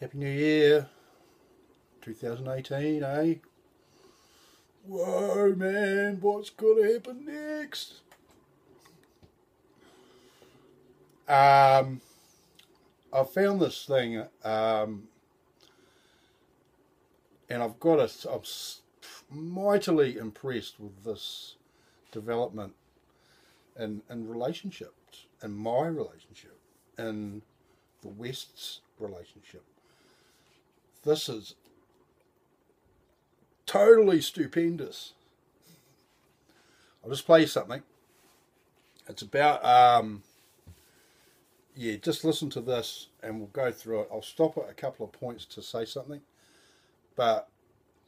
Happy New Year, 2018, eh? Whoa, man, what's gonna happen next? I found this thing, and I'm mightily impressed with this development in relationships, in my relationship, in the West's relationship. This is totally stupendous. I'll just play you something. It's about, just listen to this and we'll go through it. I'll stop at a couple of points to say something. But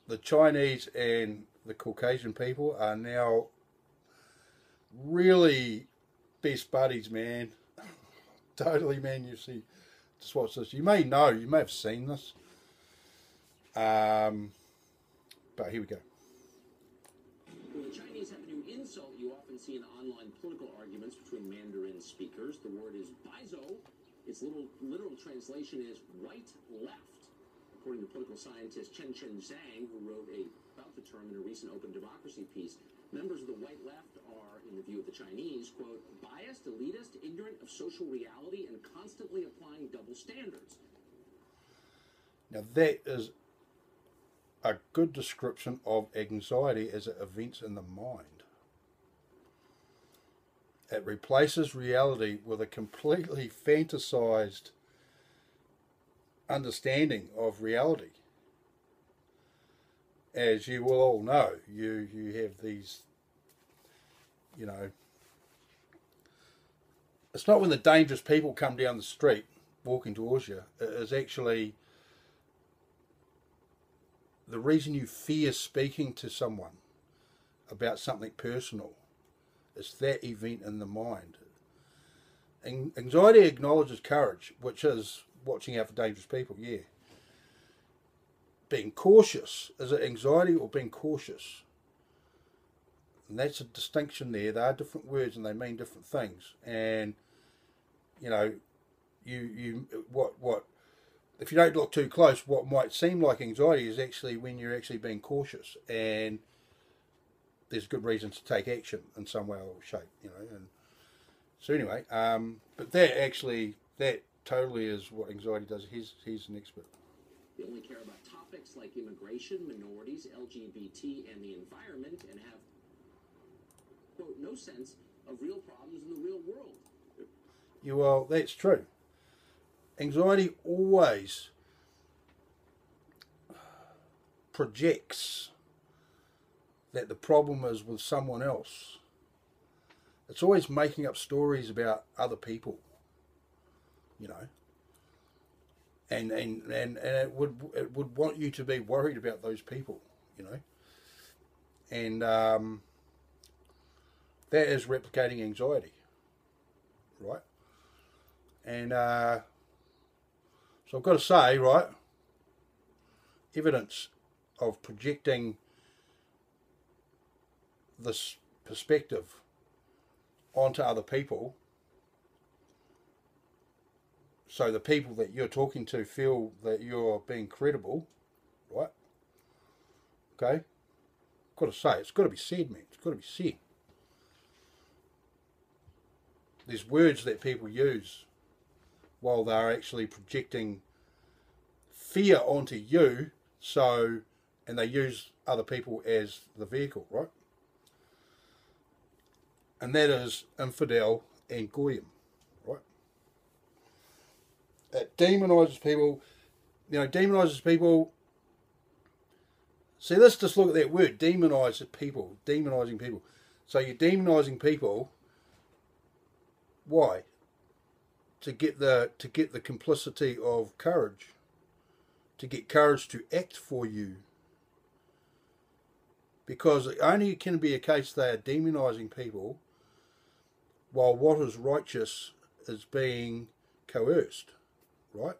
the Chinese and the Caucasian people are now really best buddies, man. Totally, man. You see, just watch this. You may have seen this. But here we go. When the Chinese have a new insult you often see in online political arguments between Mandarin speakers. The word is baizo. Its literal translation is white left. According to political scientist Chen Zhang, who wrote about the term in a recent Open Democracy piece, members of the white left are, in the view of the Chinese, quote, biased, elitist, ignorant of social reality, and constantly applying double standards. Now that is a good description of anxiety as it events in the mind. It replaces reality with a completely fantasized understanding of reality. As you will all know, you have these, it's not when the dangerous people come down the street walking towards you. It is actually the reason you fear speaking to someone about something personal. It's that event in the mind. Anxiety acknowledges courage, which is watching out for dangerous people, yeah. Being cautious, is it anxiety or being cautious? And that's a distinction there. They are different words and they mean different things. And, what if you don't look too close, what might seem like anxiety is actually when you're actually being cautious, and there's good reason to take action in some way or shape, And so anyway, but that totally is what anxiety does. He's an expert. They only care about topics like immigration, minorities, LGBT, and the environment, and have, quote, no sense of real problems in the real world. Well, that's true. Anxiety always projects that the problem is with someone else. It's always making up stories about other people, and it would want you to be worried about those people, and that is replicating anxiety, right? And so I've got to say, right, evidence of projecting this perspective onto other people, so the people that you're talking to feel that you're being credible, right? Okay? Got to say, it's got to be said, man. It's got to be said. There's words that people use while they're actually projecting fear onto you, and they use other people as the vehicle, right? And that is infidel and goyim, right? It demonises people, demonises people. See, let's just look at that word, demonising people. So you're demonising people. Why? To get the complicity of courage, to get courage to act for you. Because it only can be a case they are demonising people while what is righteous is being coerced, right?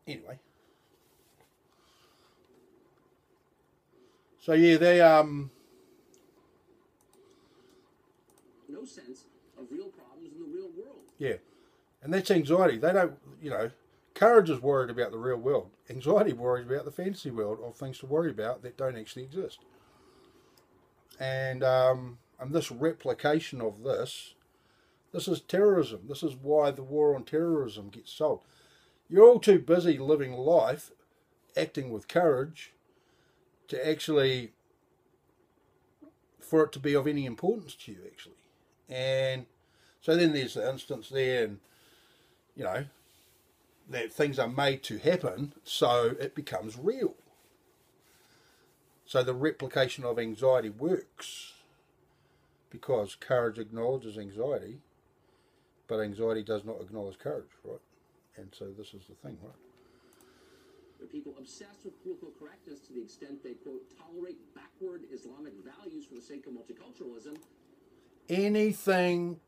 Anyway. So yeah, they no sense of real problems in the real world. Yeah. And that's anxiety. They don't, courage is worried about the real world. Anxiety worries about the fantasy world of things to worry about that don't actually exist. And this replication of this is terrorism. This is why the war on terrorism gets sold. You're all too busy living life, acting with courage, to actually, for it to be of any importance to you, actually. And so then there's the instance there, and, that things are made to happen, so it becomes real. So the replication of anxiety works because courage acknowledges anxiety, but anxiety does not acknowledge courage, right? And so this is the thing, right? The people obsessed with political correctness to the extent they, quote, tolerate backward Islamic values for the sake of multiculturalism. Anything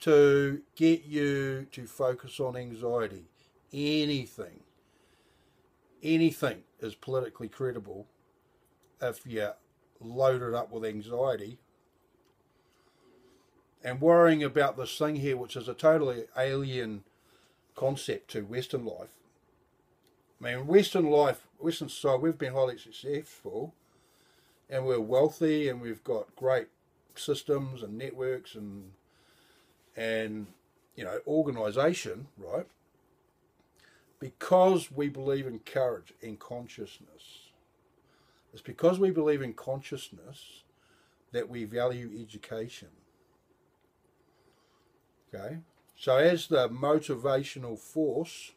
to get you to focus on anxiety, anything is politically credible if you're loaded up with anxiety and worrying about this thing here, which is a totally alien concept to Western life. I mean, Western society, we've been highly successful, and we're wealthy, and we've got great systems and networks and organisation, right? Because we believe in courage and consciousness. It's because we believe in consciousness that we value education. Okay? So as the motivational force,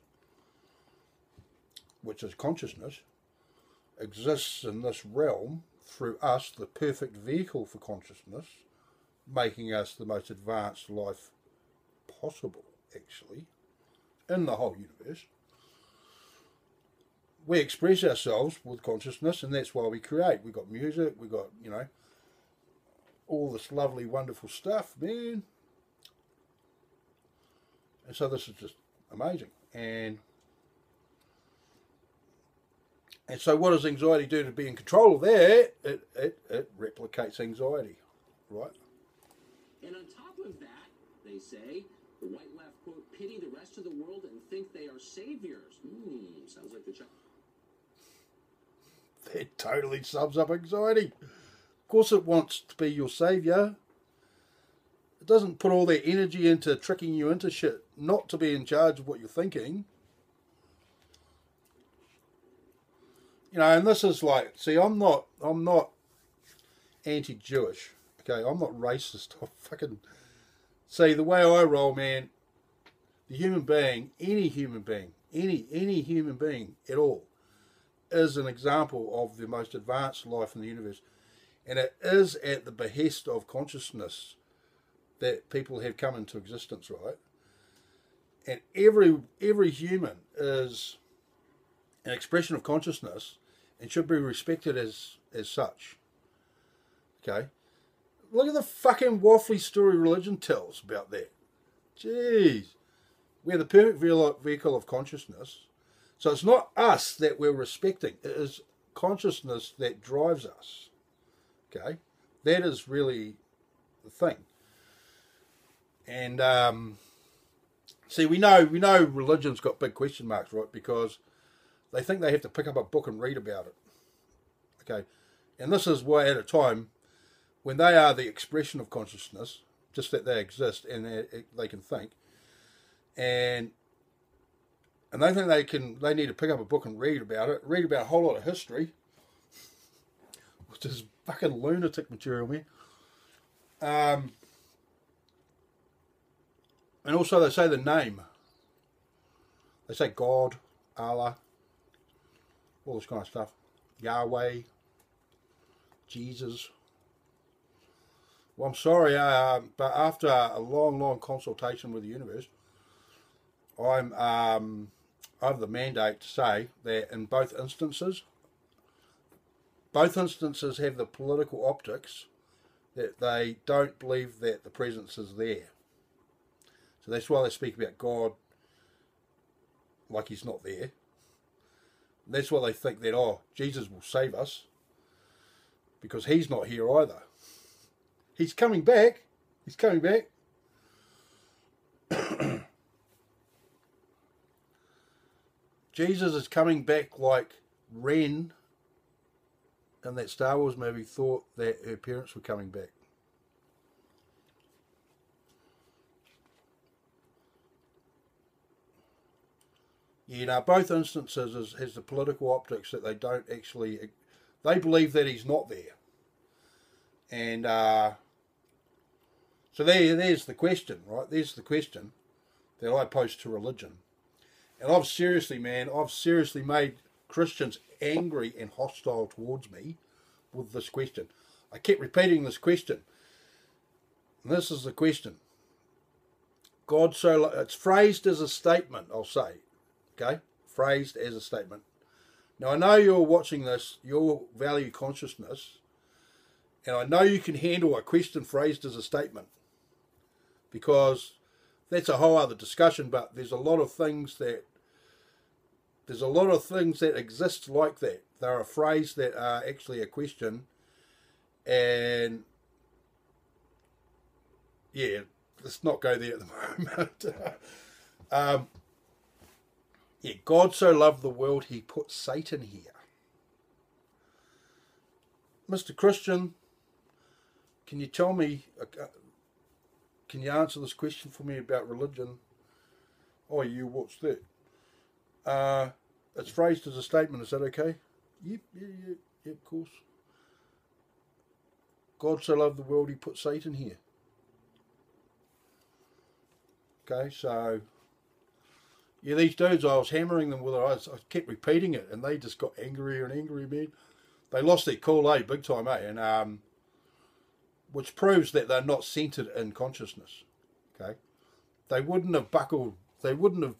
which is consciousness, exists in this realm through us, the perfect vehicle for consciousness, making us the most advanced life possible, actually, in the whole universe. We express ourselves with consciousness, and that's why we create. We've got music, we've got, all this lovely, wonderful stuff, man. And so this is just amazing. And so what does anxiety do to be in control of that? It replicates anxiety, right? And on top of that, they say, the white left, quote, pity the rest of the world and think they are saviors. Sounds like the... That totally sums up anxiety. Of course it wants to be your saviour. It doesn't put all their energy into tricking you into shit, not to be in charge of what you're thinking. And this is like, see, I'm not anti-Jewish, okay? I'm not racist. See, the way I roll, man, the human being, any human being at all, is an example of the most advanced life in the universe. And it is at the behest of consciousness that people have come into existence, right? And every human is an expression of consciousness and should be respected as such. Okay? Look at the fucking waffly story religion tells about that. Jeez. We're the perfect vehicle of consciousness. So it's not us that we're respecting. It is consciousness that drives us. Okay? That is really the thing. And see, we know religion's got big question marks, right? Because they think they have to pick up a book and read about it. Okay? And this is why at a time when they are the expression of consciousness, just that they exist and they can think, and they think they need to pick up a book and read about it, read about a whole lot of history, which is fucking lunatic material, man. And also they say the name. They say God, Allah, all this kind of stuff. Yahweh, Jesus. Well, I'm sorry, but after a long consultation with the universe, I have the mandate to say that in both instances have the political optics that they don't believe that the presence is there. So that's why they speak about God like he's not there. That's why they think that, Jesus will save us because he's not here either. He's coming back. He's coming back. Jesus is coming back like Ren in that Star Wars movie thought that her parents were coming back. Yeah, now both instances has the political optics that they don't actually, they believe that he's not there. And so there's the question, right? There's the question that I pose to religion. And I've seriously made Christians angry and hostile towards me with this question. I kept repeating this question. And this is the question. God so, it's phrased as a statement, I'll say. Okay? Phrased as a statement. Now, I know you're watching this, your value consciousness, and I know you can handle a question phrased as a statement, because that's a whole other discussion, but there's a lot of things that exist like that. They're a phrase that are actually a question, and yeah, let's not go there at the moment. Yeah, God so loved the world, he put Satan here. Mr. Christian, can you tell me, can you answer this question for me about religion? Oh, you, what's that? It's phrased as a statement, is that okay? Yep, of course. God so loved the world, he put Satan here. Okay, so yeah, these dudes, I was hammering them with it. I kept repeating it, and they just got angrier and angrier, man. They lost their cool, big time, and which proves that they're not centered in consciousness. Okay, they wouldn't have buckled. They wouldn't have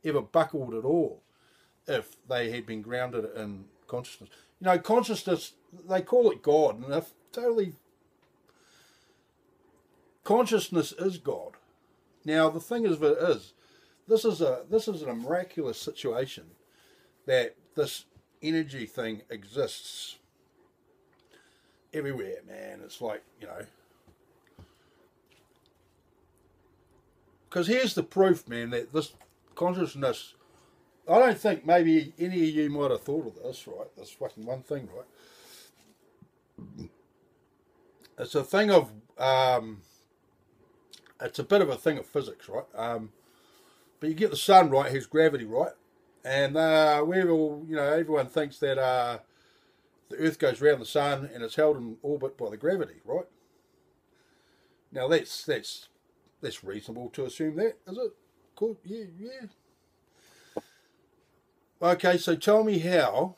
ever buckled at all if they had been grounded in consciousness. You know, consciousness, they call it God, and if totally, consciousness is God. Now, the thing is, this is a miraculous situation that this energy thing exists everywhere, man. It's like, you know, because here's the proof, man, that this consciousness, I don't think maybe any of you might have thought of this, right? This fucking one thing, right? It's a thing of, it's a bit of a thing of physics, right? But you get the sun, right, has gravity, right? And we're all, you know, everyone thinks that the Earth goes around the sun and it's held in orbit by the gravity, right? Now that's reasonable to assume that, is it? Cool, yeah. Okay, so tell me how,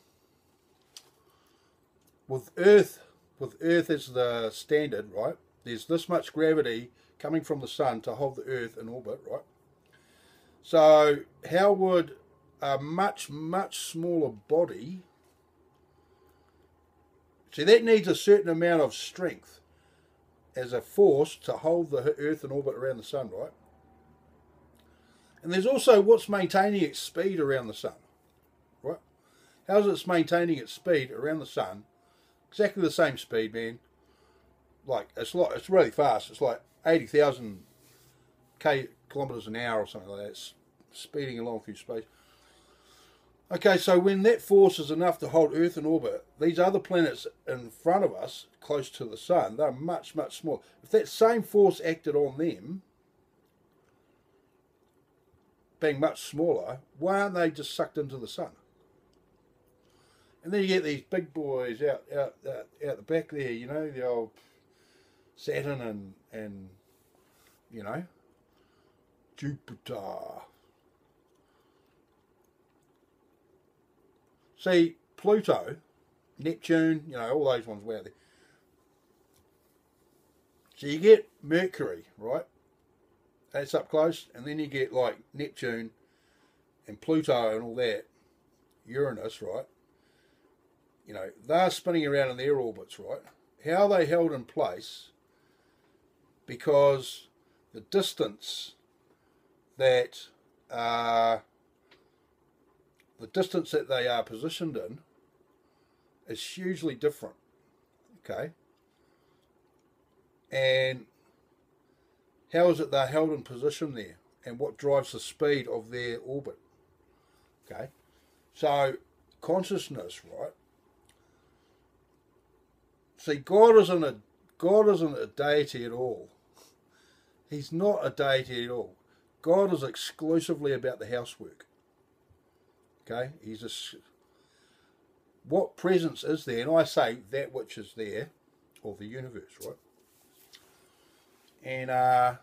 with Earth as the standard, right? There's this much gravity coming from the sun to hold the Earth in orbit, right? So how would a much smaller body, see, that needs a certain amount of strength as a force to hold the Earth in orbit around the sun, right? And there's also what's maintaining its speed around the sun, right? How's it maintaining its speed around the sun? Exactly the same speed, man. Like, it's really fast. It's like 80,000 kilometers an hour or something like that. It's speeding along through space. Okay, so when that force is enough to hold Earth in orbit, these other planets in front of us, close to the sun, they're much smaller. If that same force acted on them, being much smaller, why aren't they just sucked into the sun? And then you get these big boys out the back there, you know, the old Saturn and you know, Jupiter. See, Pluto, Neptune, you know, all those ones were out there. So you get Mercury, right? That's up close, and then you get like Neptune and Pluto and all that, Uranus, right? You know, they're spinning around in their orbits, right? How are they held in place? Because the distance that they are positioned in is hugely different. Okay. And how is it they're held in position there? And what drives the speed of their orbit? Okay. So, consciousness, right? See, God isn't a deity at all. He's not a deity at all. God is exclusively about the housework. Okay? What presence is there? And I say that which is there, or the universe, right? And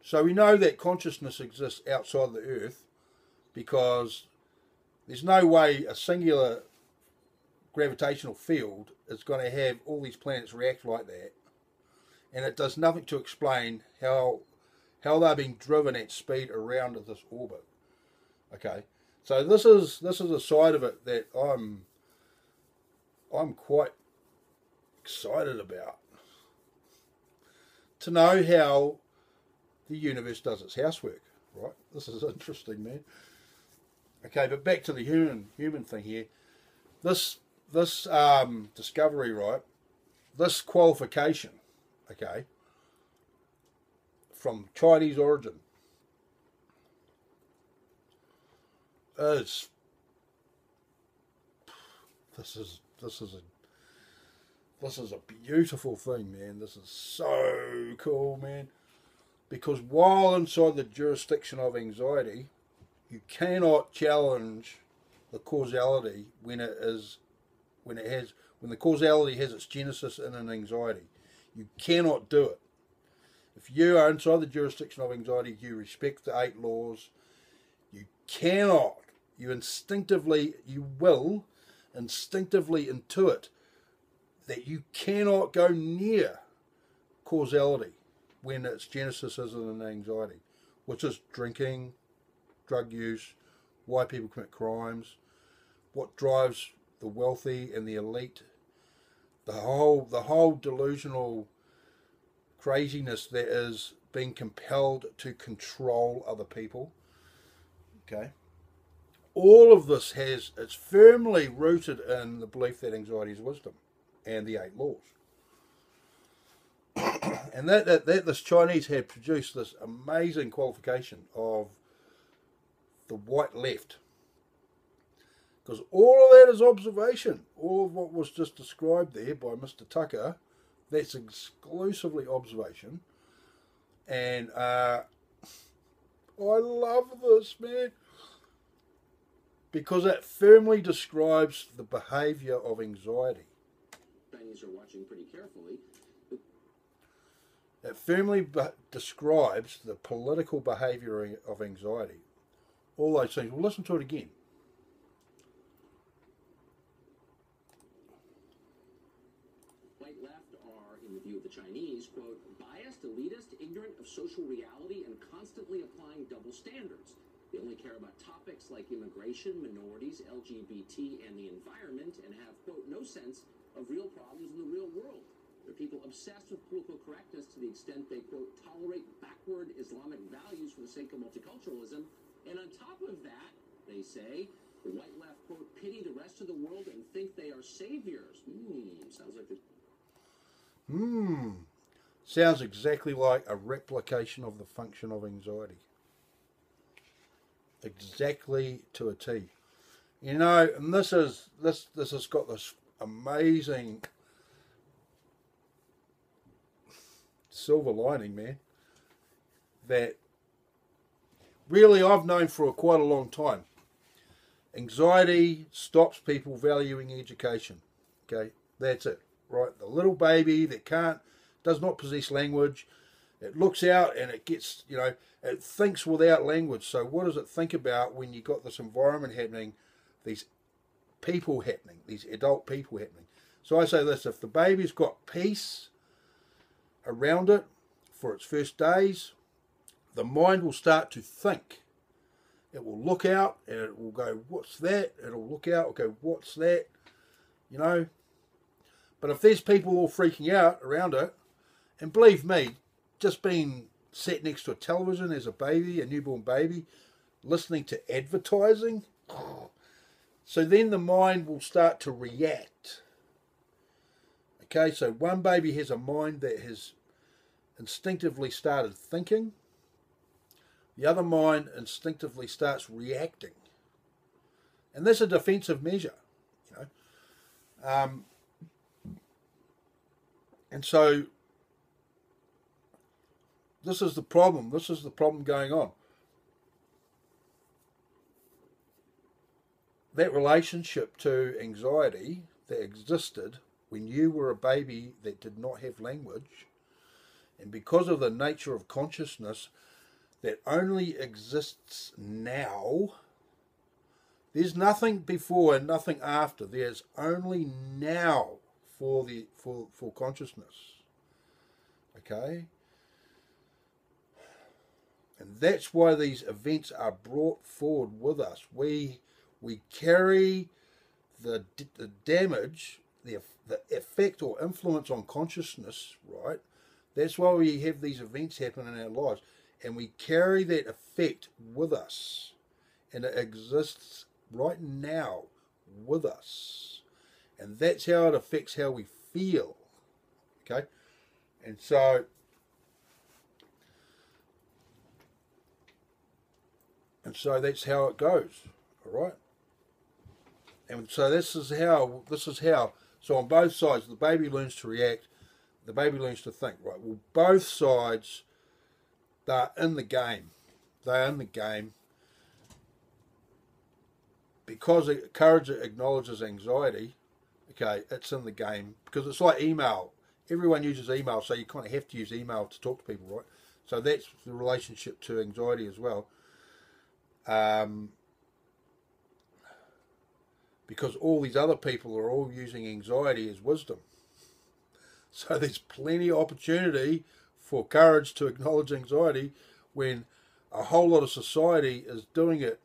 so we know that consciousness exists outside the earth because there's no way a singular gravitational field is going to have all these planets react like that, and it does nothing to explain how they're being driven at speed around this orbit. Okay, so this is a side of it that I'm quite excited about, to know how the universe does its housework. Right, this is interesting, man. Okay, but back to the human thing here. This discovery, right? This qualification, okay, from Chinese origin, this is a beautiful thing, man. This is so cool, man. Because while inside the jurisdiction of anxiety, you cannot challenge the causality when the causality has its genesis in an anxiety. You cannot do it. If you are inside the jurisdiction of anxiety, you respect the 8 laws. You cannot. You will instinctively intuit that you cannot go near causality when its genesis is in an anxiety, which is drinking, drug use, why people commit crimes, what drives the wealthy and the elite, the whole delusional craziness that is being compelled to control other people. Okay, all of this it's firmly rooted in the belief that anxiety is wisdom and the 8 laws. And that this Chinese had produced this amazing qualification of the white left. Because all of that is observation. All of what was just described there by Mr. Tucker, that's exclusively observation. And I love this, man. Because it firmly describes the behaviour of anxiety. Chinese are watching pretty carefully. It firmly describes the political behaviour of anxiety. All those things. Well, listen to it again. White left are, in the view of the Chinese, quote, biased, elitist, ignorant of social reality, and constantly applying double standards. They only care about topics like immigration, minorities, LGBT, and the environment, and have, quote, no sense of real problems in the real world. They're people obsessed with political correctness to the extent they, quote, tolerate backward Islamic values for the sake of multiculturalism. And on top of that, they say, the white left, quote, pity the rest of the world and think they are saviors. Sounds like the... Sounds exactly like a replication of the function of anxiety. Exactly to a T. You know, and this has got this amazing silver lining, man, that really I've known for quite a long time. Anxiety stops people valuing education. Okay, that's it, right? The little baby that does not possess language, it looks out and it gets, it thinks without language. So what does it think about when you got this environment happening, these people happening, these adult people happening? So I say this, if the baby's got peace around it for its first days, the mind will start to think. It will look out and it will go, what's that? It'll look out and go, what's that? But if there's people all freaking out around it, and believe me, just being sat next to a television as a baby, a newborn baby, listening to advertising, so then the mind will start to react. Okay, so one baby has a mind that has instinctively started thinking. The other mind instinctively starts reacting. And that's a defensive measure, you know. And so this is the problem. This is the problem going on. That relationship to anxiety that existed when you were a baby that did not have language, and because of the nature of consciousness that only exists now, there's nothing before and nothing after. There's only now for consciousness. Okay? And that's why these events are brought forward with us. We carry the damage, the effect or influence on consciousness, right? That's why we have these events happen in our lives. And we carry that effect with us. And it exists right now with us. And that's how it affects how we feel. Okay? And so that's how it goes. All right? And so this is how, so on both sides, the baby learns to react, the baby learns to think, right? Well, both sides, they're in the game. They're in the game. Because courage acknowledges anxiety, okay, it's in the game. Because it's like email. Everyone uses email, so you kind of have to use email to talk to people, right? So that's the relationship to anxiety as well. Because all these other people are all using anxiety as wisdom. So there's plenty of opportunity for courage to acknowledge anxiety when a whole lot of society is doing it.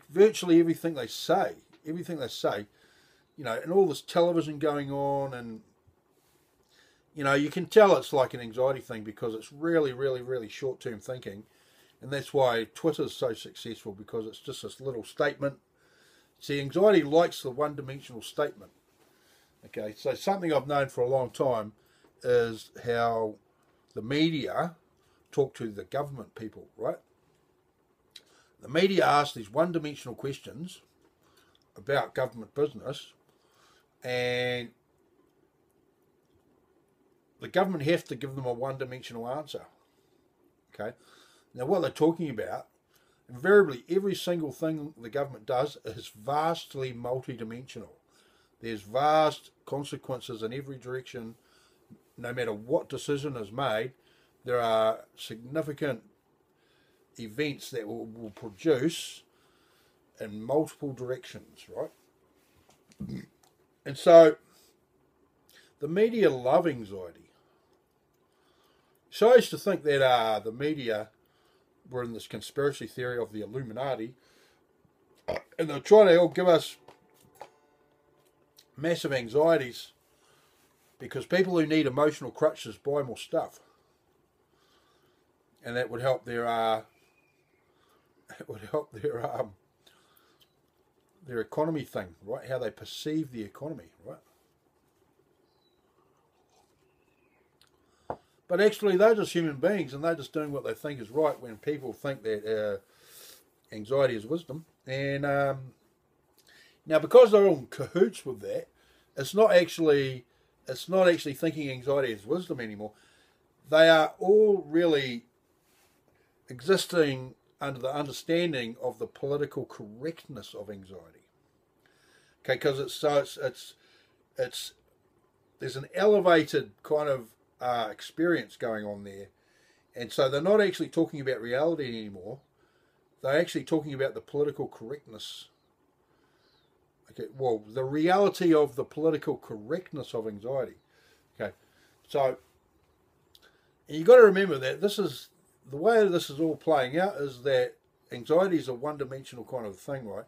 Virtually everything they say, you know, and all this television going on, and you know, you can tell it's like an anxiety thing because it's really, really, really short-term thinking, and that's why Twitter's so successful, because it's just this little statement. See, anxiety likes the one-dimensional statement. Okay, so something I've known for a long time is how the media talk to the government people, right? The media ask these one-dimensional questions about government business, and the government have to give them a one-dimensional answer. Okay, now what they're talking about, invariably every single thing the government does is vastly multidimensional. There's vast consequences in every direction. No matter what decision is made, there are significant events that will produce in multiple directions, right? And so the media love anxiety. So I used to think that the media were in this conspiracy theory of the Illuminati, and they're trying to all give us massive anxieties because people who need emotional crutches buy more stuff, and that would help their their economy thing, right? How they perceive the economy, right? But actually, they're just human beings, and they're just doing what they think is right when people think that anxiety is wisdom. And now, because they're all in cahoots with that, it's not actually thinking anxiety is wisdom anymore. They are all really existing under the understanding of the political correctness of anxiety. Okay, because it's there's an elevated kind of experience going on there, and so they're not actually talking about reality anymore. They're actually talking about the political correctness. Okay, well, the reality of the political correctness of anxiety. Okay, so and you got to remember that this is the way this is all playing out is that anxiety is a one-dimensional kind of thing, right?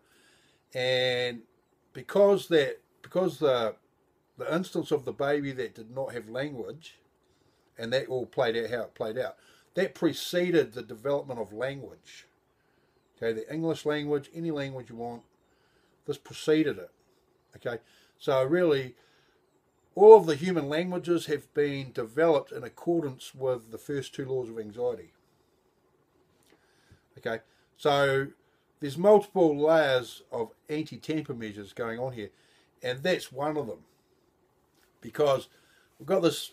And because the instance of the baby that did not have language, and that all played out how it played out, that preceded the development of language. Okay, the English language, any language you want, this preceded it. Okay, so really, all of the human languages have been developed in accordance with the first two laws of anxiety. Okay, so there's multiple layers of anti-tamper measures going on here, and that's one of them. Because we've got this,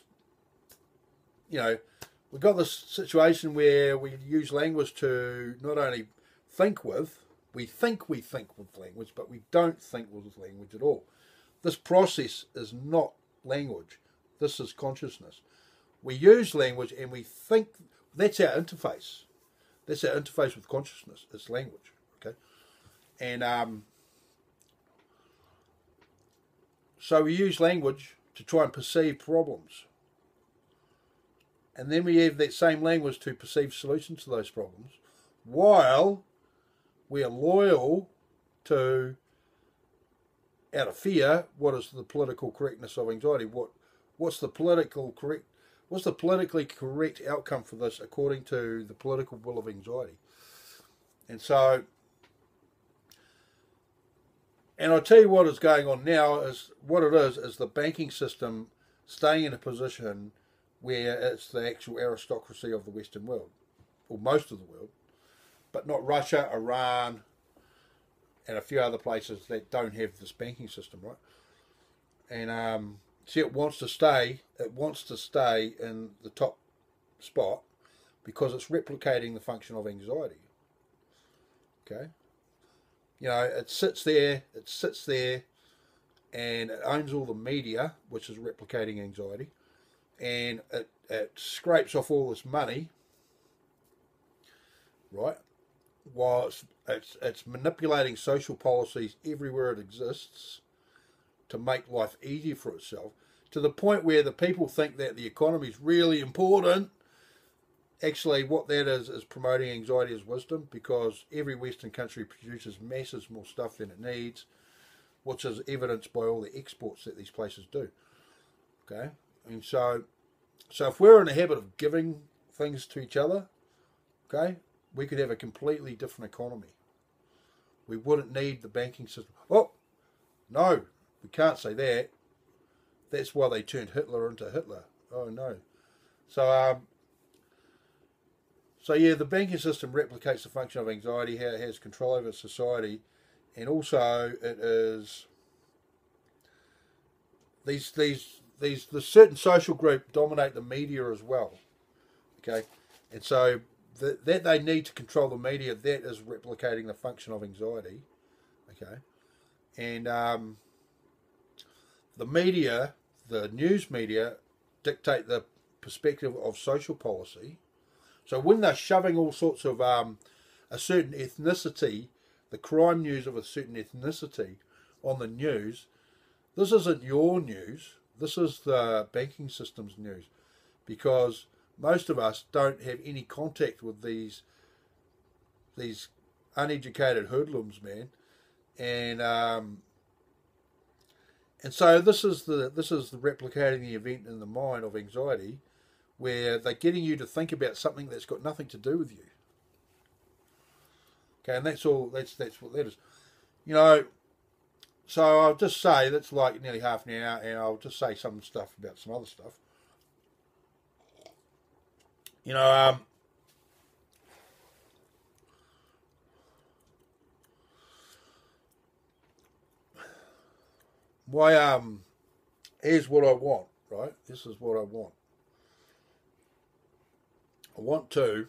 we've got this situation where we use language to not only think with, we think with language, but we don't think with language at all. This process is not language. This is consciousness. We use language and we think. That's our interface. That's our interface with consciousness. It's language. Okay, and so we use language to try and perceive problems, and then we have that same language to perceive solutions to those problems, while we are loyal to, out of fear, what is the political correctness of anxiety? What's the politically correct outcome for this according to the political will of anxiety? And so, and I'll tell you what is going on now is what it is the banking system staying in a position where it's the actual aristocracy of the Western world, or most of the world, but not Russia, Iran, and a few other places that don't have this banking system, right? And see, it wants to stay in the top spot because it's replicating the function of anxiety. Okay, it sits there, and it owns all the media, which is replicating anxiety, and it scrapes off all this money, right? While it's manipulating social policies everywhere it exists to make life easier for itself, to the point where the people think that the economy is really important. Actually, what that is promoting anxiety as wisdom, because every Western country produces masses more stuff than it needs, which is evidenced by all the exports that these places do. Okay, and so if we're in the habit of giving things to each other, okay, we could have a completely different economy. We wouldn't need the banking system. Oh, no, we can't say that. That's why they turned Hitler into Hitler. Oh, no. So yeah, the banking system replicates the function of anxiety, how it has control over society, and also it is the certain social group dominate the media as well. Okay, and so that they need to control the media, that is replicating the function of anxiety. Okay, and the media, the news media, dictate the perspective of social policy. So when they're shoving all sorts of a certain ethnicity, the crime news of a certain ethnicity on the news, this isn't your news. This is the banking system's news, because most of us don't have any contact with these uneducated hoodlums, man, and so this is the replicating the event in the mind of anxiety, where they're getting you to think about something that's got nothing to do with you. Okay, and that's all. That's what that is. So I'll just say that's like nearly half an hour, and I'll just say some stuff about some other stuff. Here's what I want, right? This is what I want. I want to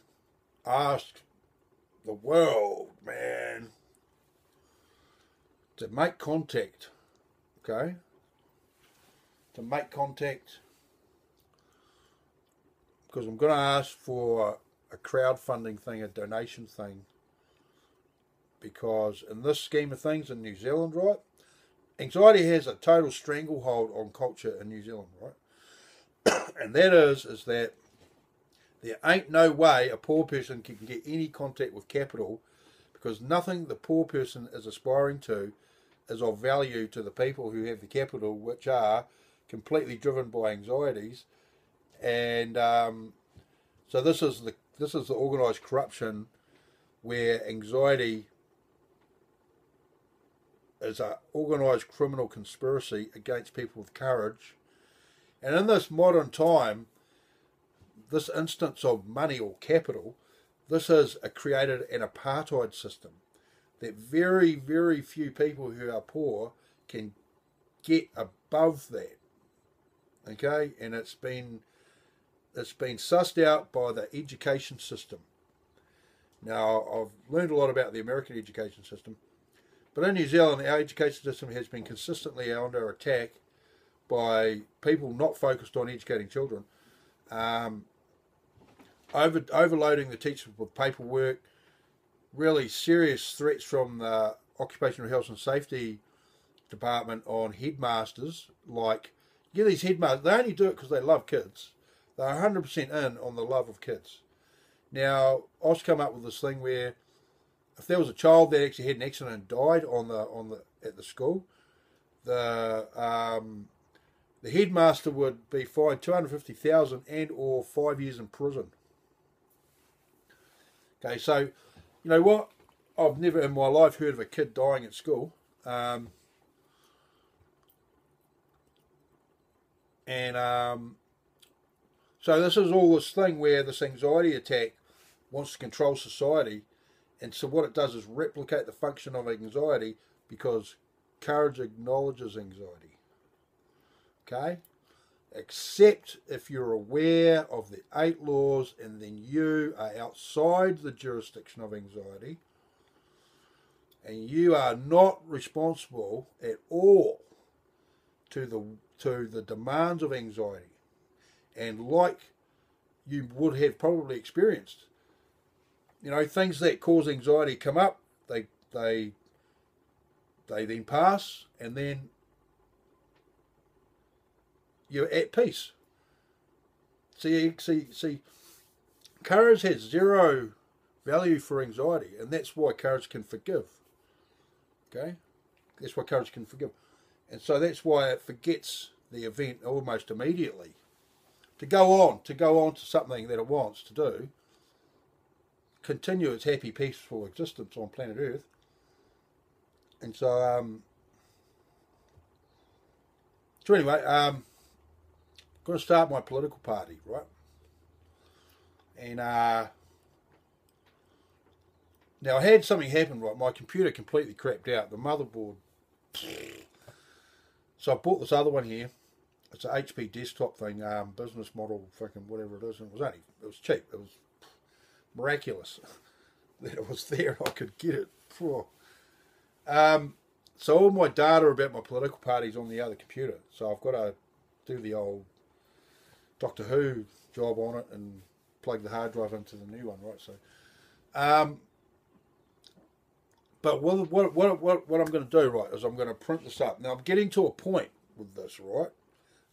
ask the world, man, to make contact, okay? To make contact, because I'm going to ask for a crowdfunding thing, a donation thing, because in this scheme of things in New Zealand, right, anxiety has a total stranglehold on culture in New Zealand, right? And that is that there ain't no way a poor person can get any contact with capital, because nothing the poor person is aspiring to is of value to the people who have the capital, which are completely driven by anxieties. And so this is the organised corruption, where anxiety is an organised criminal conspiracy against people with courage. And in this modern time, this instance of money or capital, this has created an apartheid system that very, very few people who are poor can get above that. Okay, and it's been sussed out by the education system. Now, I've learned a lot about the American education system, but in New Zealand, our education system has been consistently under attack by people not focused on educating children, overloading the teachers with paperwork, really serious threats from the Occupational Health and Safety Department on headmasters. Like, yeah, these headmasters, they only do it because they love kids. They're 100% in on the love of kids. Now, I was come up with this thing where if there was a child that actually had an accident and died at the school, the headmaster would be fined $250,000 and or 5 years in prison. Okay, so you know what? I've never in my life heard of a kid dying at school. So this is all this thing where this anxiety attack wants to control society, and so what it does is replicate the function of anxiety, because courage acknowledges anxiety. Okay? Except if you're aware of the 8 laws and then you are outside the jurisdiction of anxiety and you are not responsible at all to the demands of anxiety. And like you would have probably experienced, you know, things that cause anxiety come up, they then pass, and then you're at peace. See, courage has zero value for anxiety, and that's why courage can forgive. Okay? That's why courage can forgive. And so that's why it forgets the event almost immediately. To go on to something that it wants to do, continue its happy, peaceful existence on planet Earth. And so anyway, I'm going to start my political party, right? And now I had something happen, right? My computer completely crapped out. The motherboard. So I bought this other one here. It's an HP desktop thing, business model, fucking whatever it is. And it was cheap. It was miraculous that it was there. I could get it. So all my data about my political party is on the other computer. So I've got to do the old Doctor Who job on it and plug the hard drive into the new one, right? So, but what I'm going to do, right, is I'm going to print this up. Now I'm getting to a point with this, right?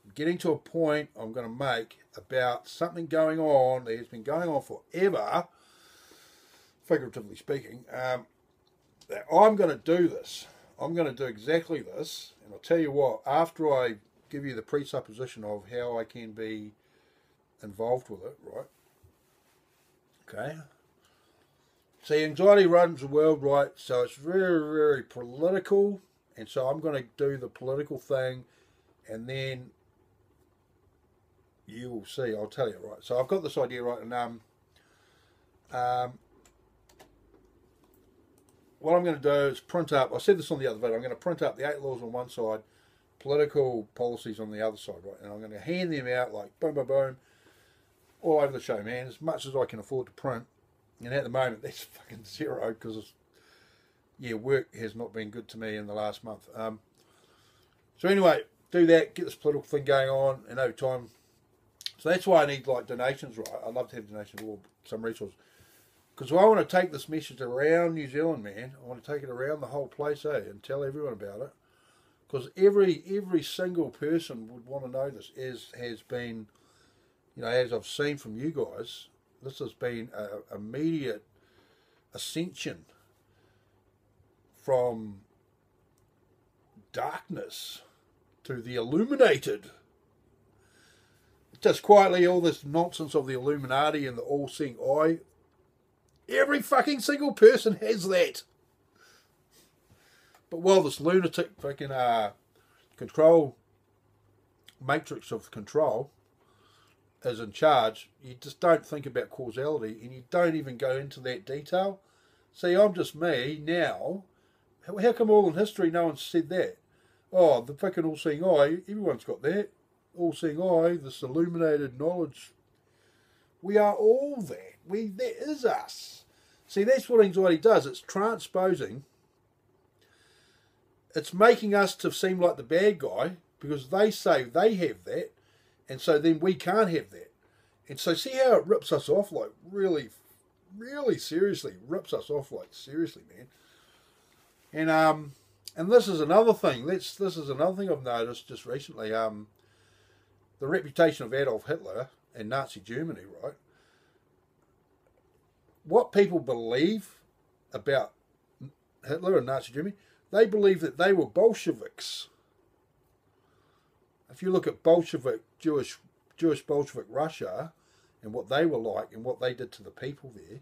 I'm getting to a point I'm going to make about something going on that has been going on forever, figuratively speaking. That I'm going to do this. I'm going to do exactly this, and I'll tell you what, after I give you the presupposition of how I can be involved with it, right? Okay. See, anxiety runs the world, right? So it's very, very political, and so I'm going to do the political thing, and then you will see. I'll tell you, right? So I've got this idea, right, and what I'm going to do is print up, I said this on the other video, I'm going to print up the 8 laws on one side, political policies on the other side, right? And I'm going to hand them out like boom, boom, boom, all over the show, man, as much as I can afford to print. And at the moment, that's fucking zero because, work has not been good to me in the last month. So anyway, do that, get this political thing going on, and over time. So that's why I need like donations, right? I'd love to have donations or some resources. Because I want to take this message around New Zealand, man. I want to take it around the whole place, and tell everyone about it. Because every single person would want to know this. As has been, as I've seen from you guys, this has been an immediate ascension from darkness to the illuminated. Just quietly, all this nonsense of the Illuminati and the all-seeing eye. Every fucking single person has that. But while this lunatic fucking control matrix of control is in charge, you just don't think about causality, and you don't even go into that detail. See, I'm just me now. How come all in history no one said that? Oh, the fucking all-seeing eye, everyone's got that. All-seeing eye, this illuminated knowledge. We are all that. That is us. See, that's what anxiety does. It's transposing. It's making us to seem like the bad guy because they say they have that, and so then we can't have that. And so see how it rips us off, like really, really seriously, rips us off like seriously, man. And this is another thing. This is another thing I've noticed just recently. The reputation of Adolf Hitler and Nazi Germany, right? What people believe about Hitler and Nazi Germany, they believe that they were Bolsheviks. If you look at Jewish Bolshevik Russia and what they were like and what they did to the people there,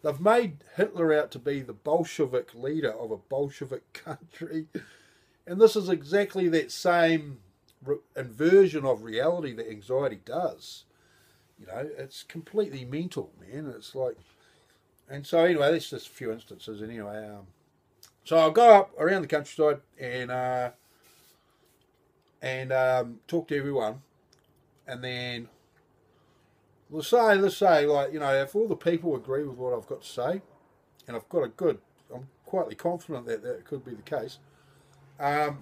they've made Hitler out to be the Bolshevik leader of a Bolshevik country. And this is exactly that same inversion of reality that anxiety does. You know, it's completely mental, man. It's like, and so anyway, that's just a few instances. And anyway, so I'll go up around the countryside and talk to everyone, and then let's say, like, you know, if all the people agree with what I've got to say, and I've got I'm quietly confident that that could be the case. The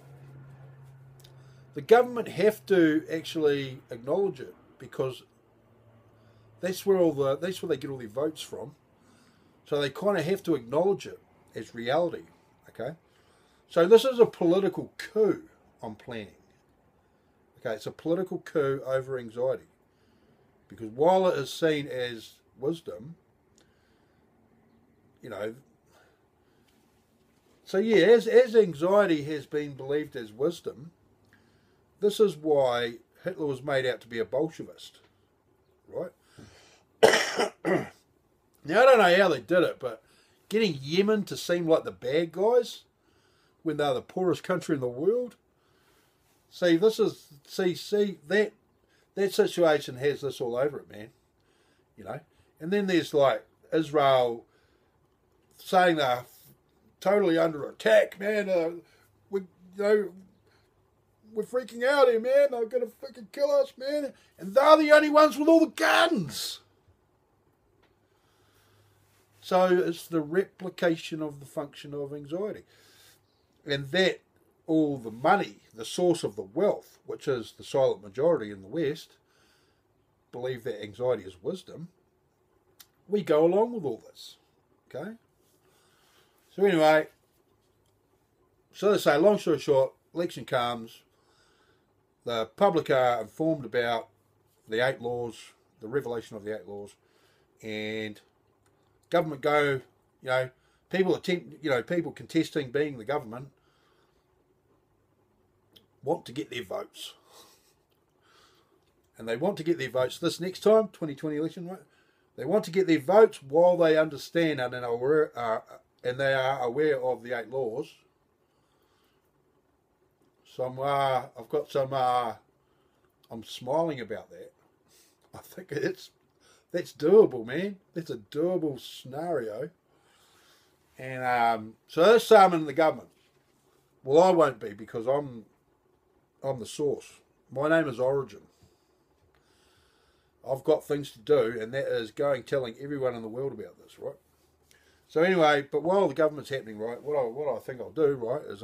government have to actually acknowledge it because that's where they get all their votes from. So they kind of have to acknowledge it as reality. Okay, so this is a political coup I'm planning. Okay, it's a political coup over anxiety because while it is seen as wisdom, you know. So yeah, as anxiety has been believed as wisdom, this is why Hitler was made out to be a Bolshevist, right? Now, I don't know how they did it, but getting Yemen to seem like the bad guys when they're the poorest country in the world. See, that situation has this all over it, man. You know? And then there's like Israel saying they're totally under attack, man. We're freaking out here, man. They're going to fucking kill us, man. And they're the only ones with all the guns. So it's the replication of the function of anxiety. And that all the money, the source of the wealth, which is the silent majority in the West, believe that anxiety is wisdom. We go along with all this. Okay? So anyway, so to say, long story short, election comes, the public are informed about the 8 laws, the revelation of the 8 laws, and government go, you know, people contesting being the government want to get their votes. And they want to get their votes this next time, 2020 election, right? They want to get their votes while they understand and they are aware of the 8 laws. I've got some, I'm smiling about that. I think that's doable, man. That's a doable scenario. And so there's some in the government. Well, I won't be because I'm the source. My name is Origin. I've got things to do, and that is telling everyone in the world about this, right? So anyway, but while the government's happening, right, what I think I'll do, right, is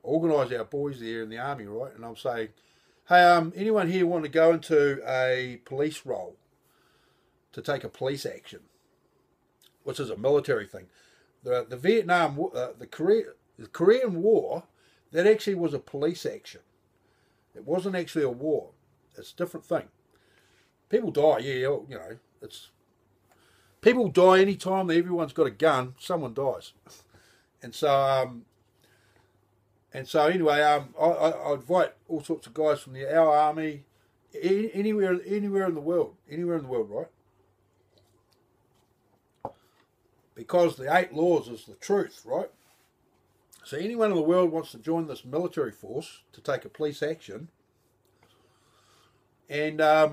organise our boys there in the army, right, and I'm saying, hey, anyone here want to go into a police role to take a police action, which is a military thing. The Vietnam, the Korean War, that actually was a police action. It wasn't actually a war. It's a different thing. People die, yeah, you know, people die any time that everyone's got a gun, someone dies. And so anyway, I invite all sorts of guys from our army, anywhere in the world, right? Because the 8 laws is the truth, right? So anyone in the world wants to join this military force to take a police action, and now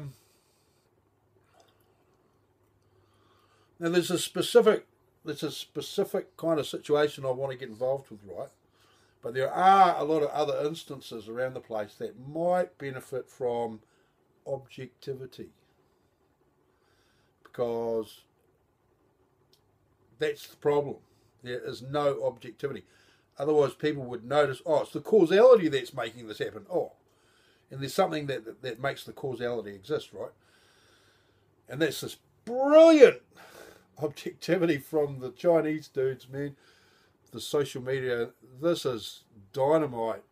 there's a specific it's a specific kind of situation I want to get involved with, right? But there are a lot of other instances around the place that might benefit from objectivity, because that's the problem. There is no objectivity. Otherwise, people would notice, oh, it's the causality that's making this happen. Oh, and there's something that makes the causality exist, right? And that's this brilliant objectivity from the Chinese dudes, man. The social media, this is dynamite,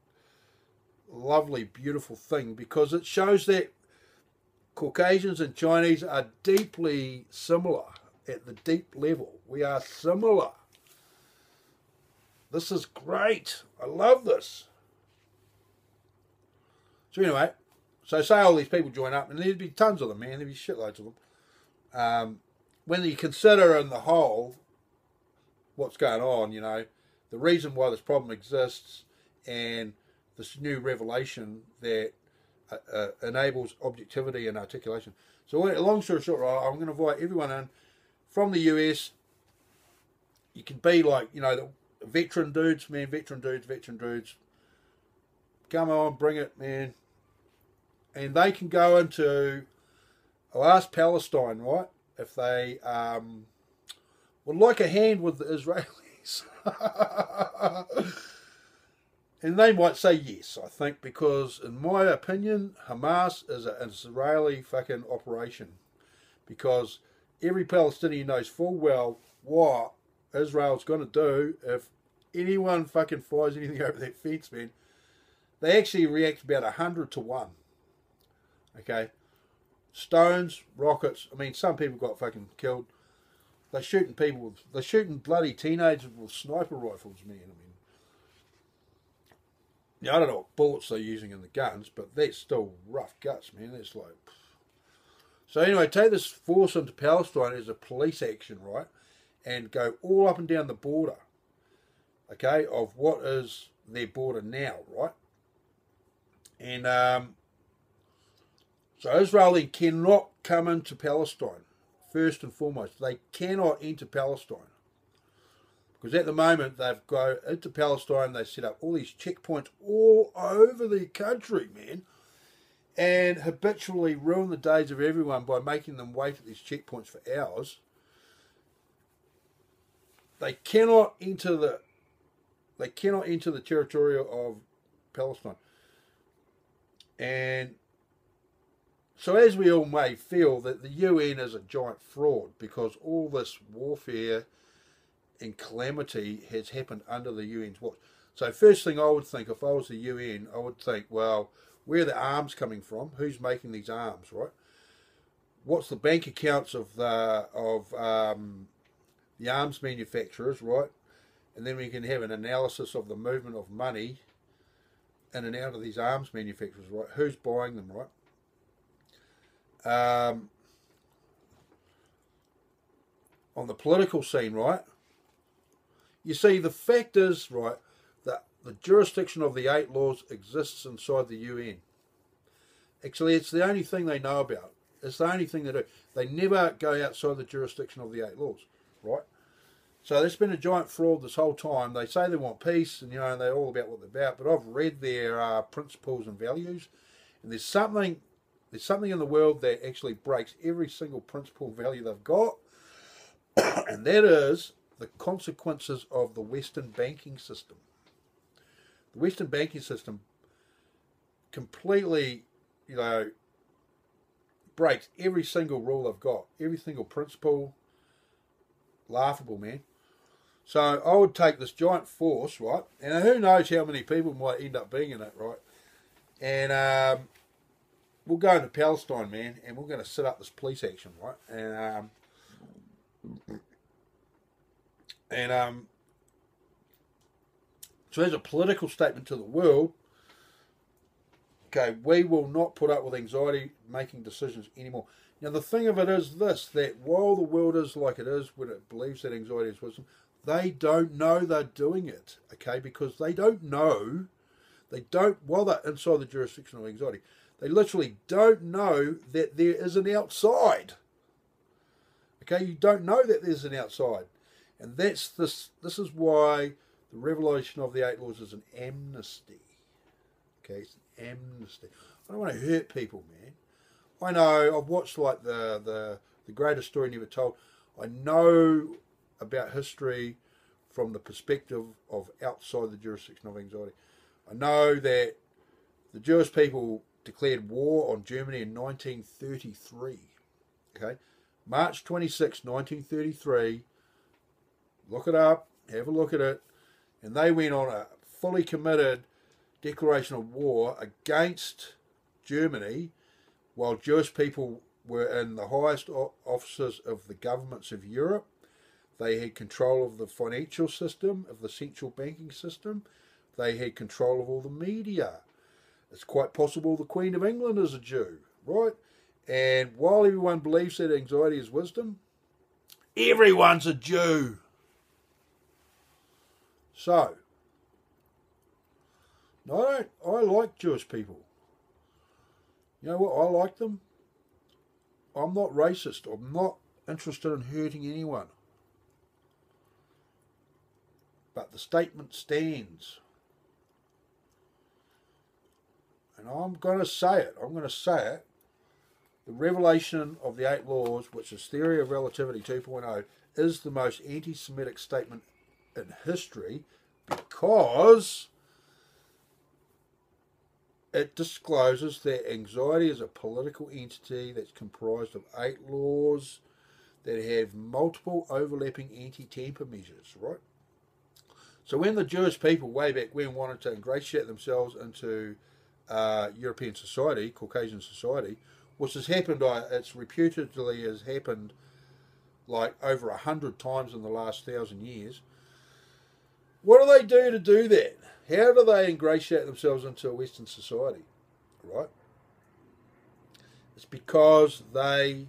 lovely, beautiful thing, because it shows that Caucasians and Chinese are deeply similar at the deep level. We are similar. This is great. I love this. So anyway, so say all these people join up, and there'd be tons of them, man. There'd be shitloads of them. When you consider in the whole what's going on, you know, the reason why this problem exists, and this new revelation that enables objectivity and articulation. So long story short, right, I'm going to invite everyone in from the US. You can be like, you know, the veteran dudes, man, veteran dudes. Come on, bring it, man. And they can go into, I'll ask Palestine, right, if they would like a hand with the Israelis. And they might say yes, I think, because in my opinion, Hamas is an Israeli fucking operation. Because every Palestinian knows full well what Israel's going to do if anyone fucking fires anything over that fence, man. They actually react about 100 to 1. Okay? Stones, rockets, I mean, some people got fucking killed. They're shooting people, they're shooting bloody teenagers with sniper rifles, man. I mean, yeah, I don't know what bullets they're using in the guns, but that's still rough guts, man. That's like... So anyway, take this force into Palestine as a police action, right? And go all up and down the border, okay, of what is their border now, right? And so Israel then cannot come into Palestine, first and foremost. They cannot enter Palestine. Because at the moment, they've go into Palestine, they set up all these checkpoints all over the country, man, and habitually ruin the days of everyone by making them wait at these checkpoints for hours. They cannot enter the territory of Palestine. And so as we all may feel, that the UN is a giant fraud, because all this warfare and calamity has happened under the UN's watch. So first thing I would think, if I was the UN, I would think, well, where are the arms coming from? Who's making these arms, right? What's the bank accounts of the arms manufacturers, right? And then we can have an analysis of the movement of money in and out of these arms manufacturers, right? Who's buying them, right? On the political scene, right? You see, the fact is, right, that the jurisdiction of the 8 laws exists inside the UN. Actually, it's the only thing they know about. It's the only thing they do. They never go outside the jurisdiction of the 8 laws, right? So there's been a giant fraud this whole time. They say they want peace, and, you know, they're all about what they're about. But I've read their principles and values, and there's something in the world that actually breaks every single principle and value they've got, and that is the consequences of the Western banking system. The Western banking system completely, you know, breaks every single rule they've got, every single principle. Laughable, man. So I would take this giant force, right, and who knows how many people might end up being in it, right, and we'll go into Palestine, man, and we're going to set up this police action, right, and so as a political statement to the world, okay, we will not put up with anxiety making decisions anymore. Now, the thing of it is this, that while the world is like it is, when it believes that anxiety is wisdom, they don't know they're doing it, okay, because they don't know, while they're inside the jurisdiction of anxiety, they literally don't know that there is an outside. Okay, you don't know that there's an outside. And that's this. This is why the revelation of the 8 laws is an amnesty. Okay, it's an amnesty. I don't want to hurt people, man. I know. I've watched like the Greatest Story Never Told. I know about history from the perspective of outside the jurisdiction of anxiety. I know that the Jewish people declared war on Germany in 1933. Okay, March 26, 1933. Look it up, have a look at it. And they went on a fully committed declaration of war against Germany while Jewish people were in the highest offices of the governments of Europe. They had control of the financial system, of the central banking system. They had control of all the media. It's quite possible the Queen of England is a Jew, right? And while everyone believes that anxiety is wisdom, everyone's a Jew. So, I like Jewish people. You know what? I like them. I'm not racist. I'm not interested in hurting anyone. But the statement stands. And I'm going to say it. The revelation of the 8 laws, which is Theory of Relativity 2.0, is the most anti-Semitic statement in history because it discloses that anxiety is a political entity that's comprised of 8 laws that have multiple overlapping anti-tamper measures, right? So when the Jewish people way back when wanted to ingratiate themselves into European society, Caucasian society, which has happened, it's reputedly has happened like over 100 times in the last 1,000 years. What do they do to do that? How do they ingratiate themselves into a Western society? Right? It's because they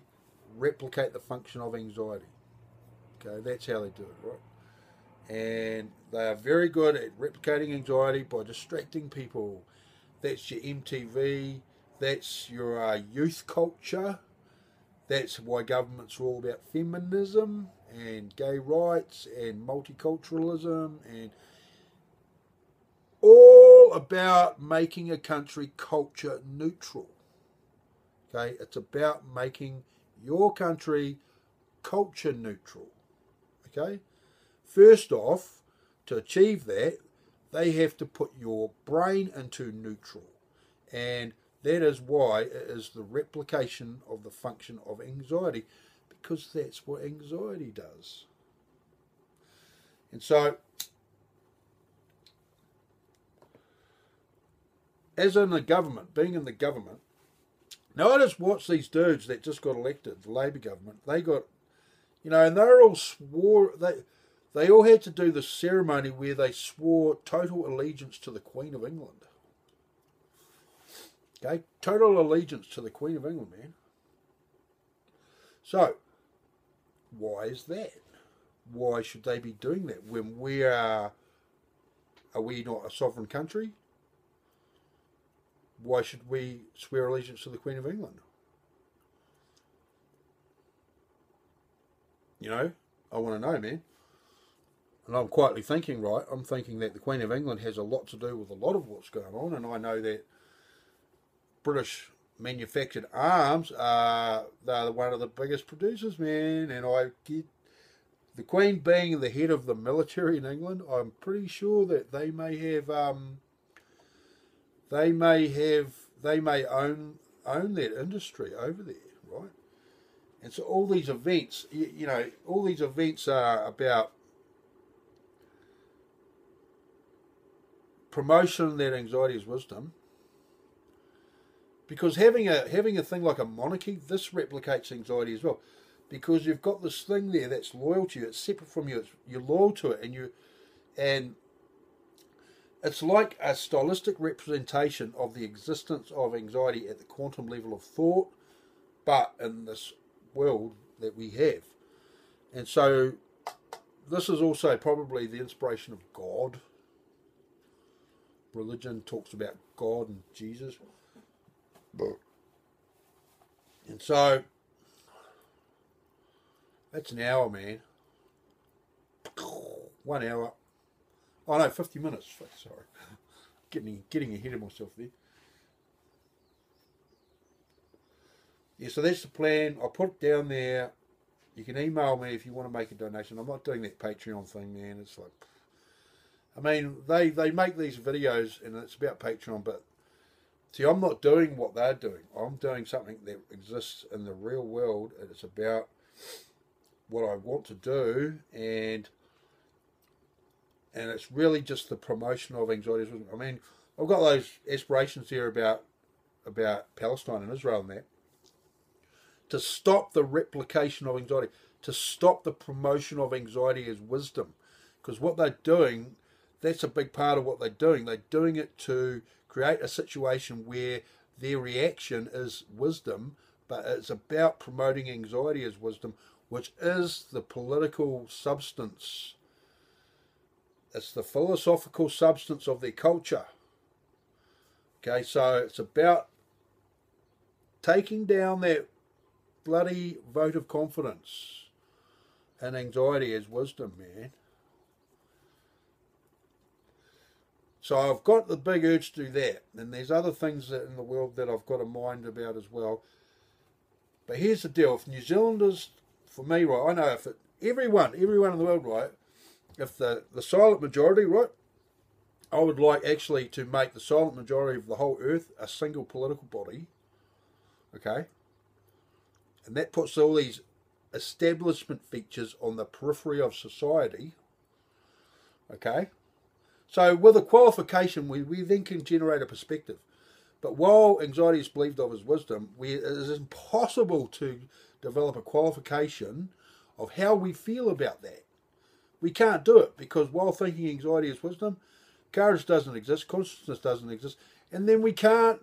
replicate the function of anxiety. Okay, that's how they do it, right? And they are very good at replicating anxiety by distracting people. That's your MTV. That's your youth culture. That's why governments are all about feminism and gay rights and multiculturalism and all about making a country culture neutral. Okay, it's about making your country culture neutral. Okay, first off, to achieve that, they have to put your brain into neutral, and that is why it is the replication of the function of anxiety, because that's what anxiety does. And so, as in the government, being in the government, now I just watch these dudes that just got elected, the Labour government, they got, and they're all swore, they all had to do the ceremony where they swore total allegiance to the Queen of England. Okay, total allegiance to the Queen of England, man. So, why is that? Why should they be doing that when we are we not a sovereign country? Why should we swear allegiance to the Queen of England? I want to know, man. And I'm quietly thinking, right, I'm thinking that the Queen of England has a lot to do with a lot of what's going on, and I know that British manufactured arms they're one of the biggest producers, man, and I get the Queen being the head of the military in England, I'm pretty sure that they may own that industry over there, right? And so all these events, all these events are about promotion that anxiety is wisdom. Because having a thing like a monarchy, this replicates anxiety as well. Because you've got this thing there that's loyal to you, it's separate from you, you're loyal to it, and it's like a stylistic representation of the existence of anxiety at the quantum level of thought, but in this world that we have. And so this is also probably the inspiration of God. Religion talks about God and Jesus. And so that's an hour, man. 1 hour. Oh no, 50 minutes. Sorry, getting ahead of myself there. Yeah, so that's the plan. I'll put it down there. You can email me if you want to make a donation. I'm not doing that Patreon thing, man. It's like, I mean, they make these videos and it's about Patreon, but see, I'm not doing what they're doing. I'm doing something that exists in the real world, and it's about what I want to do, and it's really just the promotion of anxiety. I mean, I've got those aspirations here about Palestine and Israel and that, to stop the replication of anxiety, to stop the promotion of anxiety as wisdom. Because what they're doing, that's a big part of what they're doing. They're doing it to create a situation where their reaction is wisdom, but it's about promoting anxiety as wisdom, which is the political substance. It's the philosophical substance of their culture. Okay, so it's about taking down that bloody vote of confidence and anxiety as wisdom, man. So I've got the big urge to do that, and there's other things in the world that I've got a mind about as well. But here's the deal: if New Zealanders, for me, right, I know if everyone in the world, right, if the silent majority, right, I would like actually to make the silent majority of the whole earth a single political body, okay? And that puts all these establishment features on the periphery of society, okay? So with a qualification, we then can generate a perspective. But while anxiety is believed of as wisdom, it is impossible to develop a qualification of how we feel about that. We can't do it because while thinking anxiety is wisdom, courage doesn't exist, consciousness doesn't exist, and then we can't,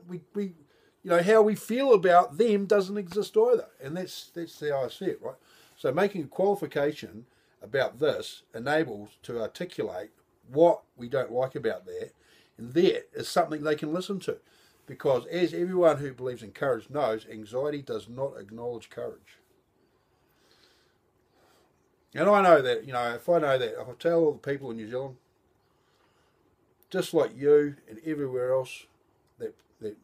how we feel about them doesn't exist either. And that's how I see it, right? So making a qualification about this enables to articulate what we don't like about that, and that is something they can listen to. Because as everyone who believes in courage knows, anxiety does not acknowledge courage. And I know that, if I know that, I'll tell all the people in New Zealand, just like you and everywhere else, that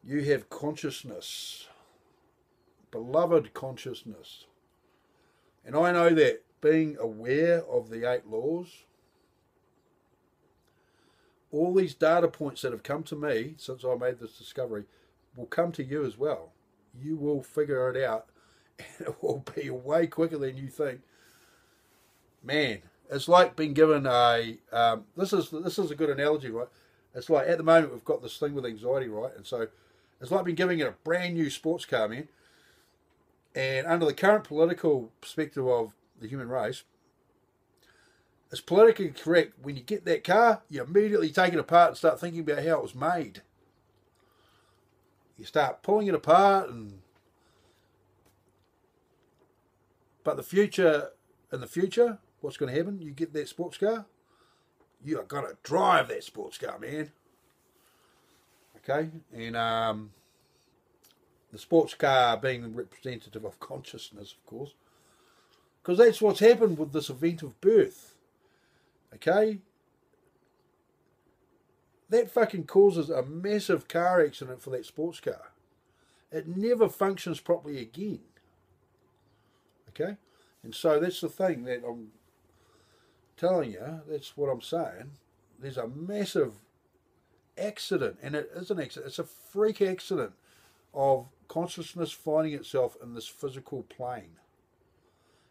you have consciousness, beloved consciousness. And I know that being aware of the 8 laws, all these data points that have come to me since I made this discovery will come to you as well. You will figure it out, and it will be way quicker than you think. Man, it's like being given a this is a good analogy, right? It's like at the moment we've got this thing with anxiety, right? And so it's like being giving it a brand new sports car, man. And under the current political perspective of the human race, it's politically correct when you get that car, you immediately take it apart and start thinking about how it was made. You start pulling it apart, but in the future, what's going to happen? You get that sports car, you are going to drive that sports car, man. Okay, and the sports car being the representative of consciousness, of course, because that's what's happened with this event of birth. Okay, that fucking causes a massive car accident for that sports car. It never functions properly again. Okay, and so that's the thing that I'm telling you. That's what I'm saying. There's a massive accident, and it is an accident. It's a freak accident of consciousness finding itself in this physical plane.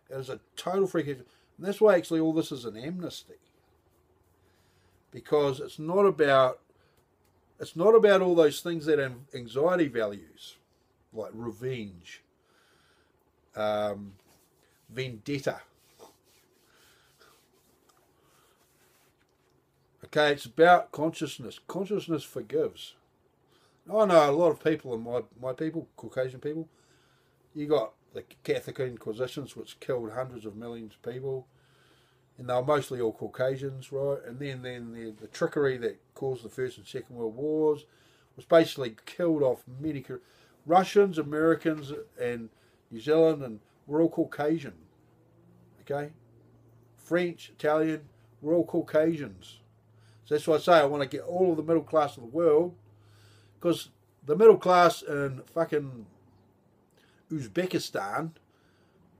It is a total freak accident. And that's why actually all this is an amnesty. Because it's not about all those things that anxiety values, like revenge, vendetta. Okay, it's about consciousness. Consciousness forgives. I know a lot of people, and my people, Caucasian people, you got the Catholic Inquisitions, which killed hundreds of millions of people, and they were mostly all Caucasians, right? And then the trickery that caused the First and Second World Wars was basically killed off many Russians, Americans, and New Zealand, and we're all Caucasian, okay? French, Italian, we're all Caucasians. So that's why I say I want to get all of the middle class of the world, because the middle class in fucking Uzbekistan,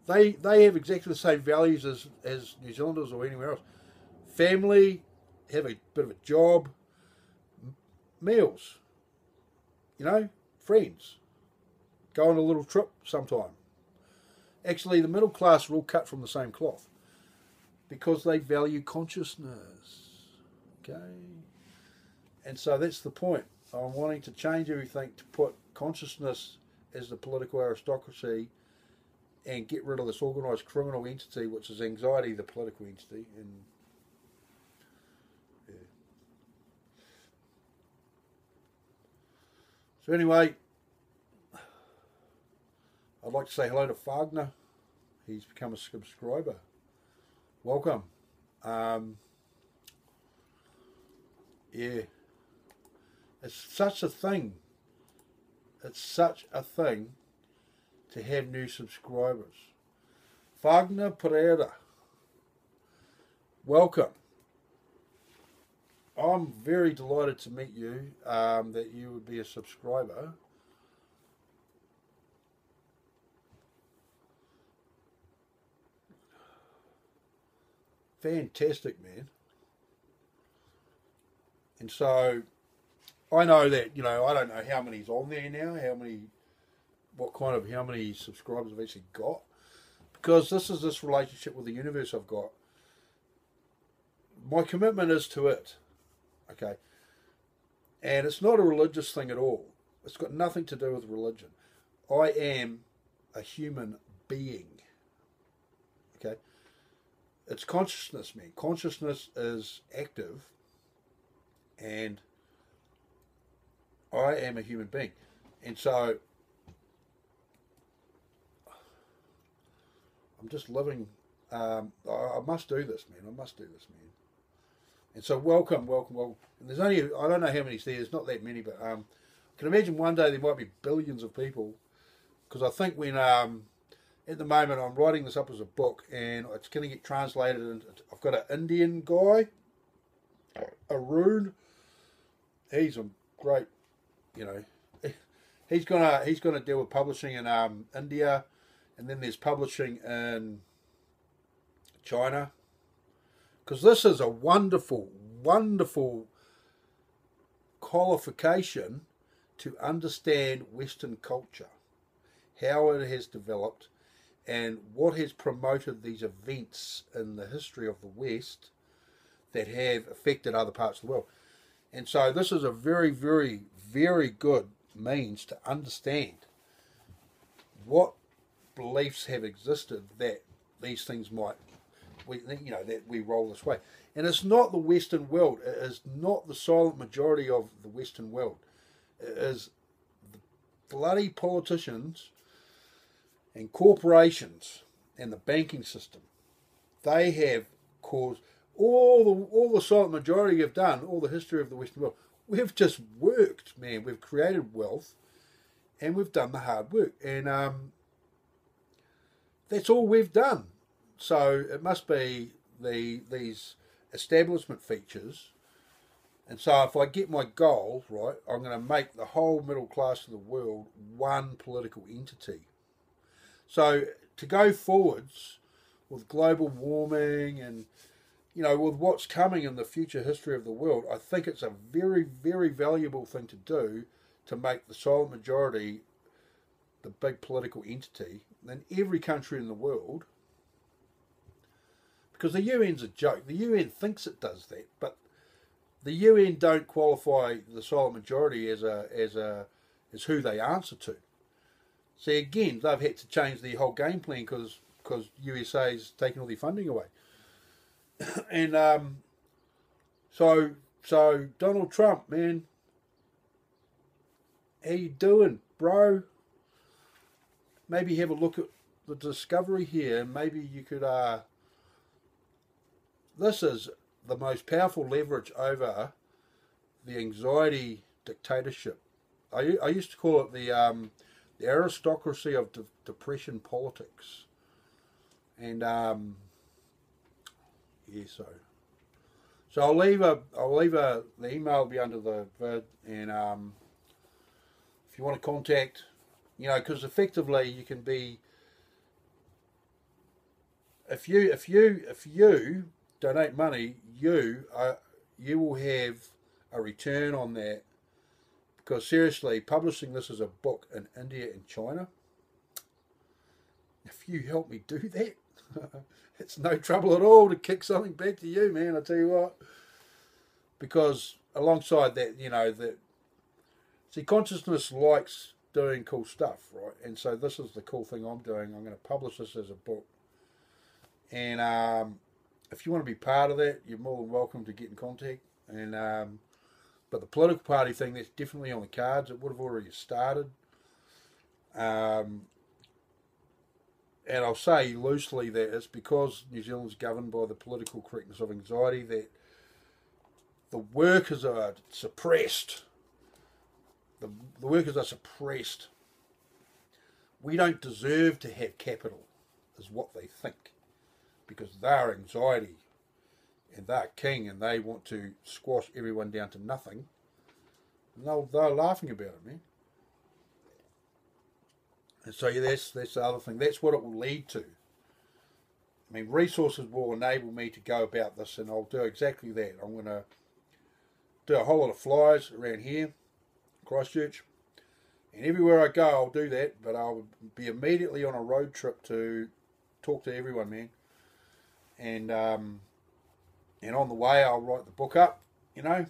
they have exactly the same values as New Zealanders or anywhere else. Family, have a bit of a job, meals, friends, go on a little trip sometime. Actually, the middle class are all cut from the same cloth because they value consciousness. Okay? And so that's the point. I'm wanting to change everything to put consciousness as the political aristocracy and get rid of this organised criminal entity, which is anxiety, the political entity. And yeah. So anyway, I'd like to say hello to Fagner. He's become a subscriber. Welcome. Yeah. It's such a thing. It's such a thing to have new subscribers. Fagner Pereira. Welcome. I'm very delighted to meet you, that you would be a subscriber. Fantastic, man. And so I know that, I don't know how many's on there now, how many subscribers I've actually got, because this is this relationship with the universe I've got. My commitment is to it, okay? And it's not a religious thing at all. It's got nothing to do with religion. I am a human being, okay? It's consciousness, man. Consciousness is active, and I am a human being. And so I'm just living. I must do this, man. I must do this, man. And so welcome. And there's only, I don't know how many's there. There's not that many, but I can imagine one day there might be billions of people, because I think when at the moment I'm writing this up as a book and it's going to get translated, and I've got an Indian guy, Arun. He's a great, he's gonna deal with publishing in India, and then there's publishing in China, because this is a wonderful qualification to understand Western culture, how it has developed, and what has promoted these events in the history of the West that have affected other parts of the world. And so this is a very, very, very good means to understand what beliefs have existed that these things might, that we roll this way. And it's not the Western world. It is not the silent majority of the Western world. It is the bloody politicians and corporations and the banking system. They have caused all the silent majority have done, all the history of the Western world. We've just worked, man. We've created wealth, and we've done the hard work, and that's all we've done. So it must be these establishment features. And so if I get my goal right, I'm going to make the whole middle class of the world one political entity. So to go forwards with global warming and with what's coming in the future history of the world, I think it's a very, very valuable thing to do to make the silent majority the big political entity in every country in the world. Because the UN's a joke. The UN thinks it does that, but the UN don't qualify the silent majority as who they answer to. See, again, they've had to change the whole game plan because USA's taken all their funding away. And so Donald Trump, man, how you doing, bro? Maybe have a look at the discovery here, and maybe you could. This is the most powerful leverage over the anxiety dictatorship. I used to call it the aristocracy of depression politics, and yeah, so the email will be under the vid, and if you want to contact, because effectively you can be, if you donate money, you will have a return on that, because seriously, publishing this as a book in India and China, if you help me do that, it's no trouble at all to kick something back to you, man. I tell you what, because alongside that, consciousness likes doing cool stuff, right? And so this is the cool thing I'm doing. I'm going to publish this as a book, and if you want to be part of that, you're more than welcome to get in contact. And but the political party thing, that's definitely on the cards. It would have already started. And I'll say loosely that it's because New Zealand's governed by the political correctness of anxiety that the workers are suppressed. The workers are suppressed. We don't deserve to have capital, is what they think, because they're anxiety and they're king and they want to squash everyone down to nothing. And they're laughing about it, man. And so that's the other thing. That's what it will lead to. I mean, resources will enable me to go about this, and I'll do exactly that. I'm going to do a whole lot of flyers around here, Christchurch, and everywhere I go I'll do that, but I'll be immediately on a road trip to talk to everyone, man. And on the way I'll write the book up, and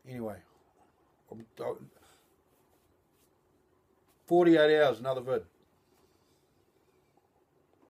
anyway, 48 hours, another vid.